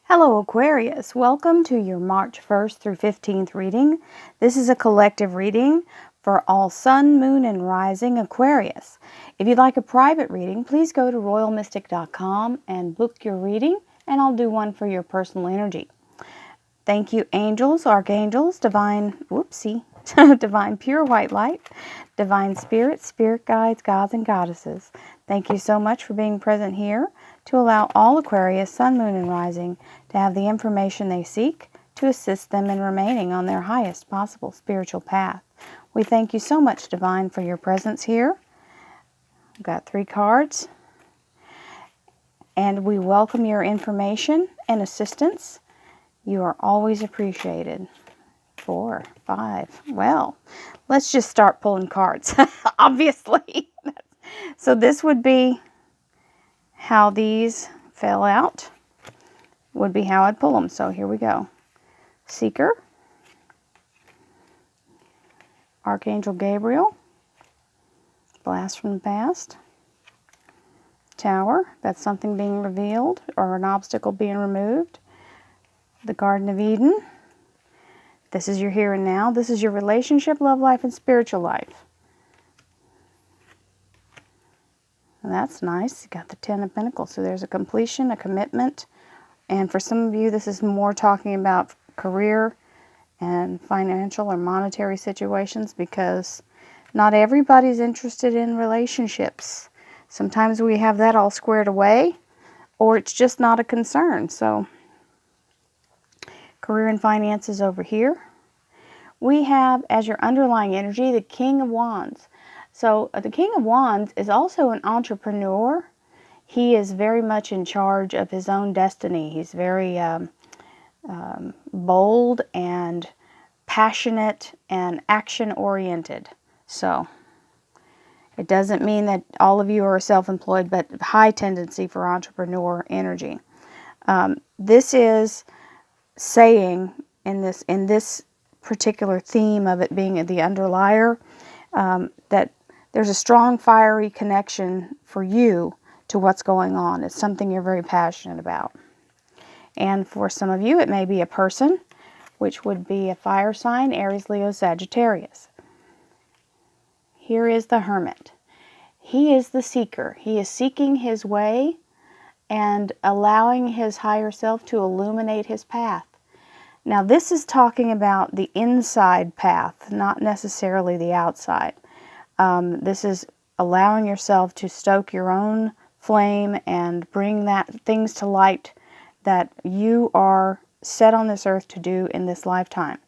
Hello Aquarius, welcome to your March 1st through 15th reading. This is a collective reading for all Sun, Moon, and Rising Aquarius. If you'd like a private reading, please go to royalmystic.com and book your reading, and I'll do one for your personal energy. Thank you, angels, archangels, divine pure white light, divine spirits, spirit guides, gods, and goddesses. Thank you so much for being present here to allow all Aquarius, Sun, Moon, and Rising to have the information they seek to assist them in remaining on their highest possible spiritual path. We thank you so much, Divine, for your presence here. I've got 3 cards. And we welcome your information and assistance. You are always appreciated. 4, 5. Well, let's just start pulling cards, obviously. So this would be how these fell out. Would be how I'd pull them. So here we go. Seeker. Archangel Gabriel. Blast from the past. Tower. That's something being revealed or an obstacle being removed. The Garden of Eden. This is your here and now. This is your relationship, love life, and spiritual life. And that's nice. You got the 10 of Pentacles. So there's a completion, a commitment. And for some of you, this is more talking about career and financial or monetary situations, because not everybody's interested in relationships. Sometimes we have that all squared away, or it's just not a concern. So career and finances over here. We have as your underlying energy the King of Wands. So the King of Wands is also an entrepreneur. He is very much in charge of his own destiny. He's very bold and passionate and action-oriented. So it doesn't mean that all of you are self-employed, but high tendency for entrepreneur energy. This is saying in this particular theme of it being the underlier, that there's a strong fiery connection for you to what's going on. It's something you're very passionate about. And for some of you, it may be a person, which would be a fire sign, Aries, Leo, Sagittarius. Here is the Hermit. He is the seeker. He is seeking his way and allowing his higher self to illuminate his path. Now, this is talking about the inside path, not necessarily the outside. This is allowing yourself to stoke your own flame and bring things to light that you are set on this earth to do in this lifetime.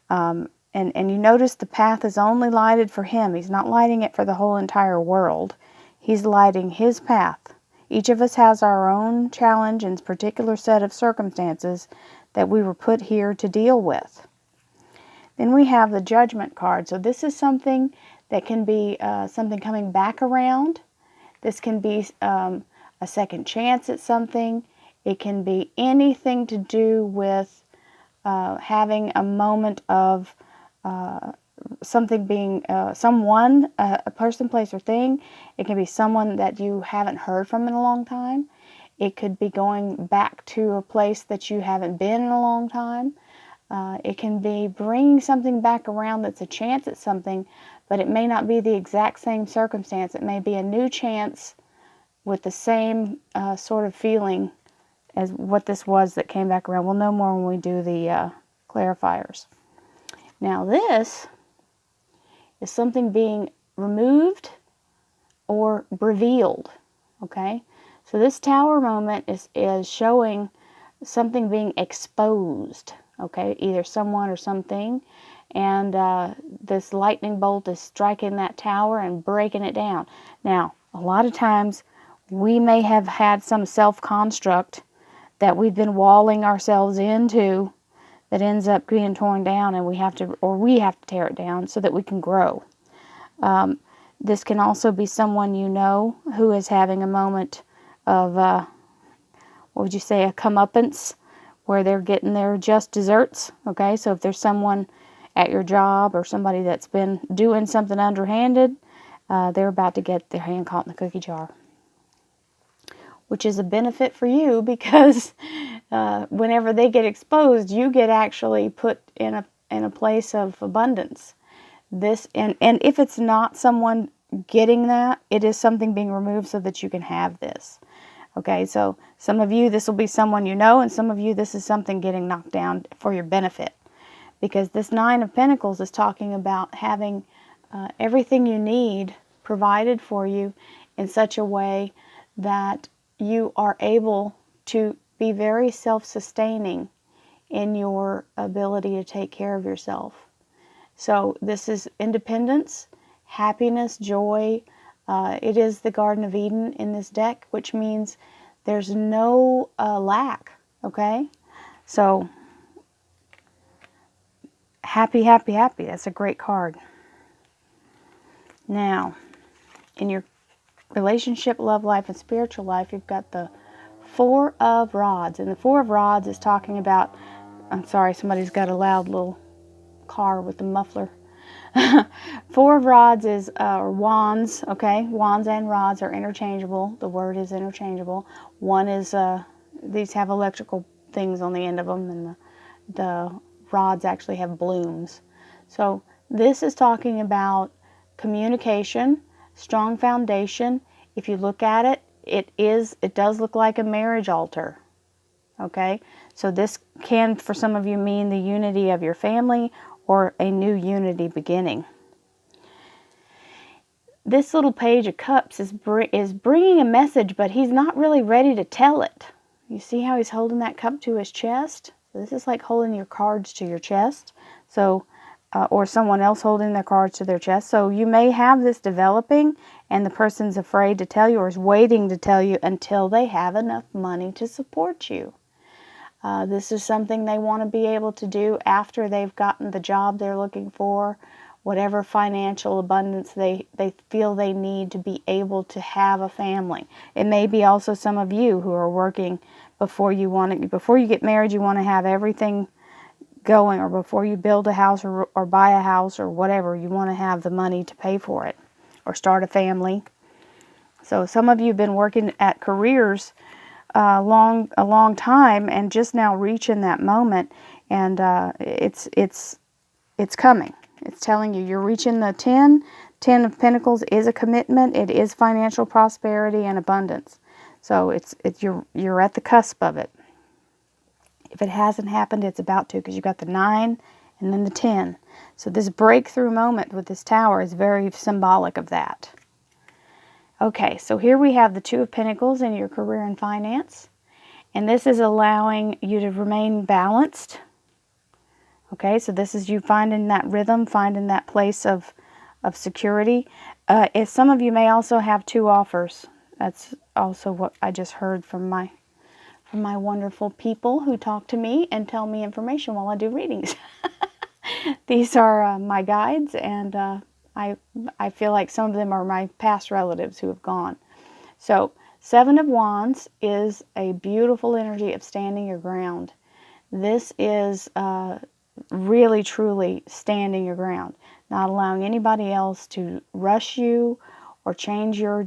And you notice the path is only lighted for him. He's not lighting it for the whole entire world. He's lighting his path. Each of us has our own challenge and particular set of circumstances that we were put here to deal with. Then we have the Judgment card. So this is something that can be something coming back around. This can be a second chance at something. It can be anything to do with having a moment of something being someone, a person, place, or thing. It can be someone that you haven't heard from in a long time. It could be going back to a place that you haven't been in a long time. It can be bringing something back around that's a chance at something, but it may not be the exact same circumstance. It may be a new chance with the same sort of feeling as what this was that came back around. We'll know more when we do the clarifiers. Now this is something being removed or revealed, okay? So this Tower moment is showing something being exposed, okay? Either someone or something. And this lightning bolt is striking that tower and breaking it down. Now, a lot of times we may have had some self-construct that we've been walling ourselves into that ends up being torn down, and we have to tear it down so that we can grow. This can also be someone you know who is having a moment of, what would you say, a comeuppance, where they're getting their just desserts, okay? So if there's someone at your job or somebody that's been doing something underhanded, they're about to get their hand caught in the cookie jar. Which is a benefit for you, because whenever they get exposed, you get actually put in a place of abundance. And if it's not someone getting that, it is something being removed so that you can have this. Okay, so some of you, this will be someone you know, and some of you, this is something getting knocked down for your benefit. Because this Nine of Pentacles is talking about having everything you need provided for you in such a way that you are able to be very self-sustaining in your ability to take care of yourself. So this is independence, happiness, joy. It is the Garden of Eden in this deck, which means there's no lack, okay? So, happy, happy, happy. That's a great card. Now, in your relationship, love life, and spiritual life, you've got the Four of Rods. And the Four of Rods is talking about, I'm sorry, somebody's got a loud little car with the muffler. Four of Rods is wands, okay? Wands and rods are interchangeable. The word is interchangeable. One is, these have electrical things on the end of them, and the rods actually have blooms. So this is talking about communication, strong foundation. If you look at it, it does look like a marriage altar. Okay? So this can, for some of you, mean the unity of your family or a new unity beginning. This little Page of Cups is bringing a message, but he's not really ready to tell it. You see how he's holding that cup to his chest? So this is like holding your cards to your chest. So, or someone else holding their cards to their chest. So you may have this developing, and the person's afraid to tell you or is waiting to tell you until they have enough money to support you. This is something they want to be able to do after they've gotten the job they're looking for, whatever financial abundance they feel they need to be able to have a family. It may be also some of you who are working before you get married, you want to have everything going, or before you build a house or buy a house or whatever, you want to have the money to pay for it or start a family. So some of you have been working at careers a long time and just now reaching that moment, and it's coming. It's telling you you're reaching the 10 of Pentacles is a commitment. It is financial prosperity and abundance. So you're at the cusp of it. If it hasn't happened, it's about to, because you got the 9 and then the 10. So this breakthrough moment with this Tower is very symbolic of that. Okay, so here we have the Two of Pentacles in your career and finance. And this is allowing you to remain balanced. Okay, so this is you finding that rhythm, finding that place of security. If some of you may also have 2 offers. That's also what I just heard from my wonderful people who talk to me and tell me information while I do readings. These are my guides, and I feel like some of them are my past relatives who have gone. So 7 of Wands is a beautiful energy of standing your ground. This is really truly standing your ground, not allowing anybody else to rush you or change your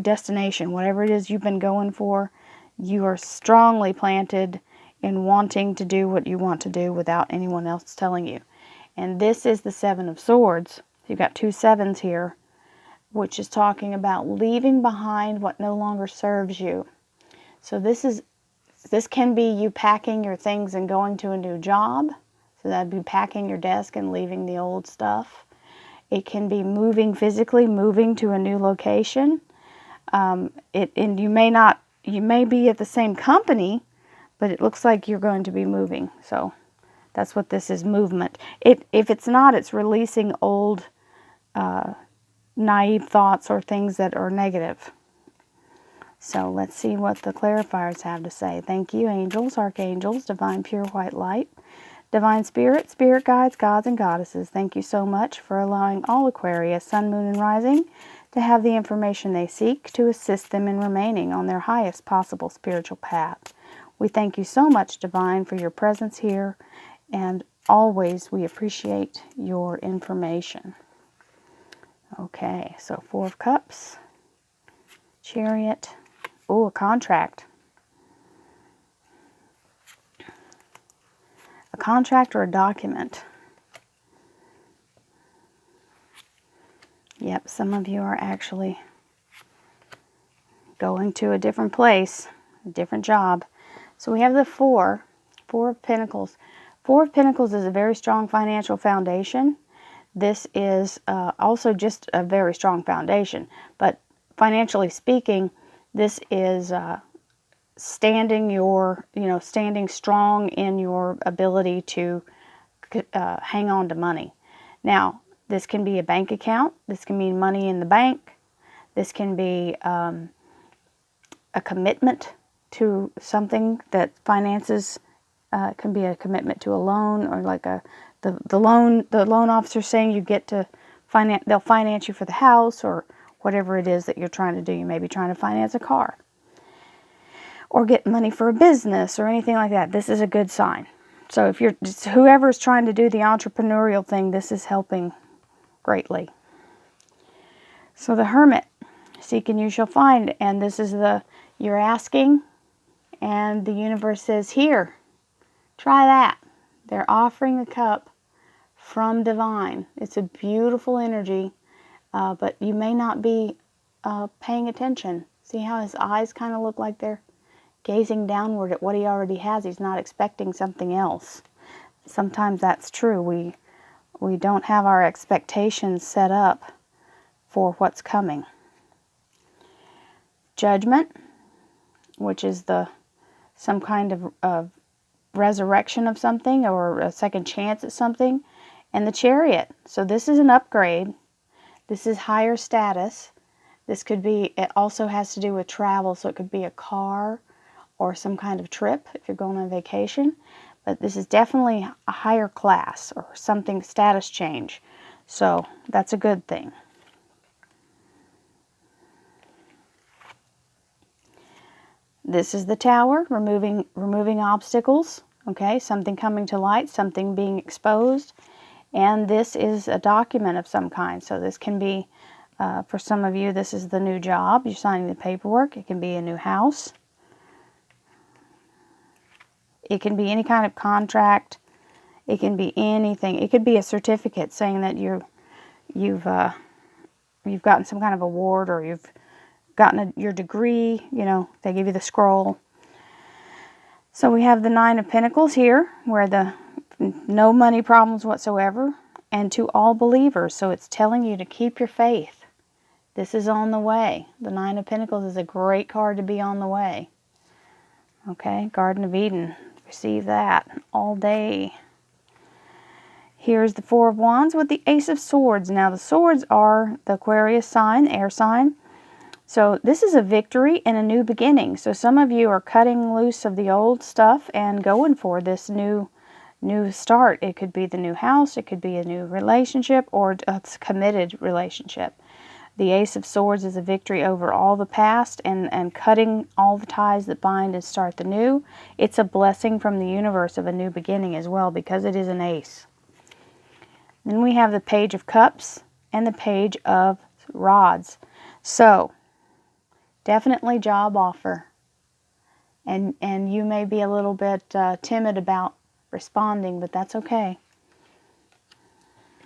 destination. Whatever it is you've been going for, you are strongly planted in wanting to do what you want to do without anyone else telling you. And this is the 7 of Swords. You've got 2 7s here, which is talking about leaving behind what no longer serves you. So this can be you packing your things and going to a new job. So that'd be packing your desk and leaving the old stuff. It can be moving physically, moving to a new location. And you may be at the same company, but it looks like you're going to be moving. So that's what this is, movement. If it's not, it's releasing old naive thoughts or things that are negative. So let's see what the clarifiers have to say. Thank you, angels, archangels, divine pure white light, divine spirit, spirit guides, gods and goddesses. Thank you so much for allowing all Aquarius, sun, moon, and rising to have the information they seek to assist them in remaining on their highest possible spiritual path. We thank you so much, divine, for your presence here, and always we appreciate your information. Okay, so 4 of Cups, Chariot. Oh, a contract. contract or a document. Yep, some of you are actually going to a different place, a different job. So we have the Four of Pentacles. Four of Pentacles is a very strong financial foundation. This is also just a very strong foundation, but financially speaking, this is standing strong in your ability to hang on to money. Now, this can be a bank account. This can mean money in the bank. This can be a commitment to something that finances. Can be a commitment to a loan, or like the loan officer saying you get to finance. They'll finance you for the house or whatever it is that you're trying to do. You may be trying to finance a car or get money for a business or anything like that. This is a good sign. So if you're whoever's trying to do the entrepreneurial thing, this is helping greatly. So the Hermit, seek and you shall find, and this is you're asking, and the universe says, here, try that. They're offering a cup from divine. It's a beautiful energy, but you may not be paying attention. See how his eyes kind of look like they're gazing downward at what he already has. He's not expecting something else. Sometimes that's true. We don't have our expectations set up for what's coming. Judgment, which is some kind of resurrection of something or a second chance at something. And the Chariot. So this is an upgrade. This is higher status. This could be, it also has to do with travel. So it could be a car or some kind of trip if you're going on vacation. But this is definitely a higher class or something, status change. So that's a good thing. This is the Tower, removing obstacles. Okay, something coming to light, something being exposed. And this is a document of some kind. So this can be, for some of you, this is the new job. You're signing the paperwork. It can be a new house. It can be any kind of contract. It can be anything. It could be a certificate saying that you've gotten some kind of award, or you've gotten your degree. You know, they give you the scroll. So we have the Nine of Pentacles here, where no money problems whatsoever, and to all believers. So it's telling you to keep your faith. This is on the way. The Nine of Pentacles is a great card to be on the way. Okay, Garden of Eden. Receive that all day. Here's the Four of Wands with the Ace of Swords. Now the swords are the Aquarius sign, air sign. So this is a victory and a new beginning. So some of you are cutting loose of the old stuff and going for this new start. It could be the new house, it could be a new relationship, or a committed relationship. The Ace of Swords is a victory over all the past and cutting all the ties that bind and start the new. It's a blessing from the universe of a new beginning as well, because it is an ace. Then we have the Page of Cups and the Page of Rods. So definitely job offer. And you may be a little bit timid about responding, but that's okay.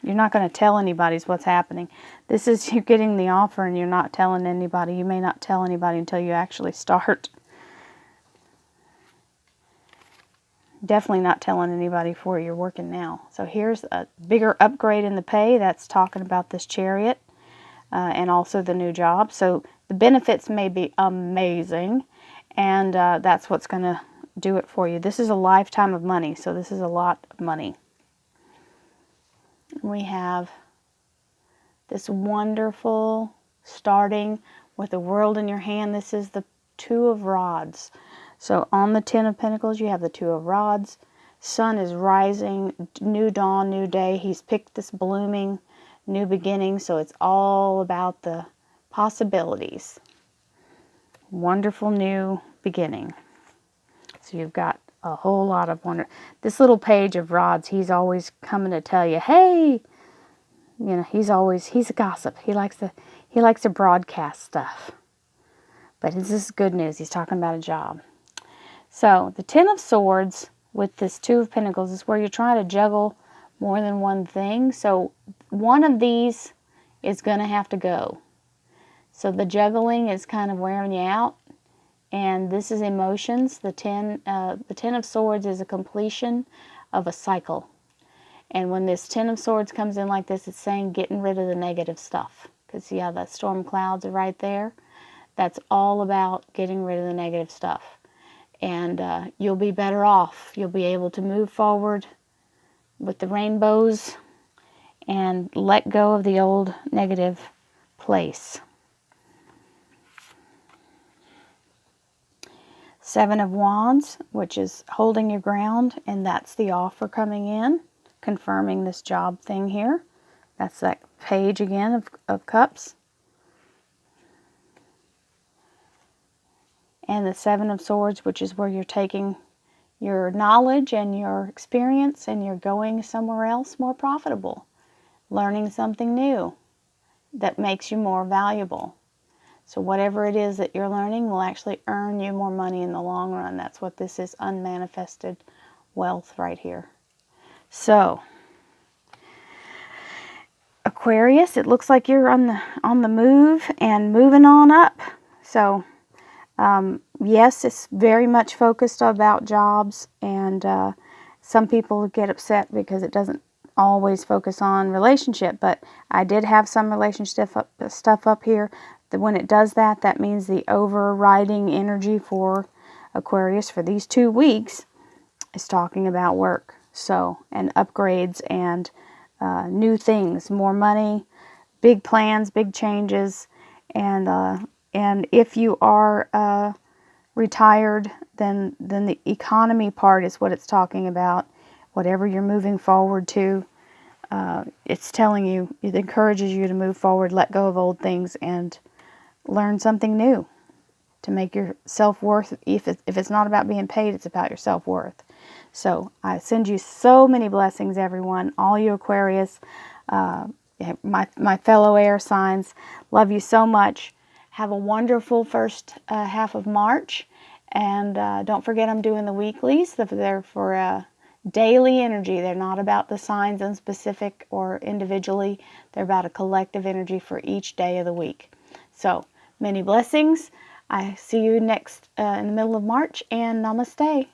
You're not going to tell anybody what's happening. This is you getting the offer and you're not telling anybody. You may not tell anybody until you actually start. Definitely not telling anybody before you're working now. So here's a bigger upgrade in the pay. That's talking about this Chariot and also the new job. So the benefits may be amazing, and that's what's going to do it for you. This is a lifetime of money, so this is a lot of money. We have this wonderful starting with the world in your hand. This is the Two of Rods. So on the Ten of Pentacles, you have the Two of Rods. Sun is rising, new dawn, new day. He's picked this blooming new beginning, so it's all about the possibilities. Wonderful new beginning. So you've got a whole lot of wonder. This little Page of Rods, he's always coming to tell you, hey, you know, he's a gossip. He likes to broadcast stuff. But this is good news. He's talking about a job. So the Ten of Swords, with this Two of Pentacles is where you're trying to juggle more than one thing. So one of these is going to have to go. So the juggling is kind of wearing you out. And this is emotions. The Ten of Swords is a completion of a cycle. And when this Ten of Swords comes in like this, it's saying getting rid of the negative stuff. Because see how that storm clouds are right there? That's all about getting rid of the negative stuff. And you'll be better off. You'll be able to move forward with the rainbows and let go of the old negative place. Seven of Wands, which is holding your ground, and that's the offer coming in, confirming this job thing here. That's that page again of Cups. And the Seven of Swords, which is where you're taking your knowledge and your experience and you're going somewhere else more profitable, learning something new that makes you more valuable. So whatever it is that you're learning will actually earn you more money in the long run. That's what this is, unmanifested wealth right here. So, Aquarius, it looks like you're on the move and moving on up. So, yes, it's very much focused about jobs, and some people get upset because it doesn't always focus on relationship, but I did have some relationship stuff up here. That when it does that, that means the overriding energy for Aquarius for these 2 weeks is talking about work. So, and upgrades and new things, more money, big plans, big changes, and if you are retired, then the economy part is what it's talking about. Whatever you're moving forward to, it's telling you, it encourages you to move forward, let go of old things, and learn something new to make your self-worth. If it's not about being paid, it's about your self-worth. So I send you so many blessings, everyone, all you Aquarius, my fellow air signs. Love you so much. Have a wonderful first half of March. And don't forget, I'm doing the weeklies. They're for daily energy. They're not about the signs in specific or individually. They're about a collective energy for each day of the week. So, many blessings. I see you next in the middle of March, and namaste.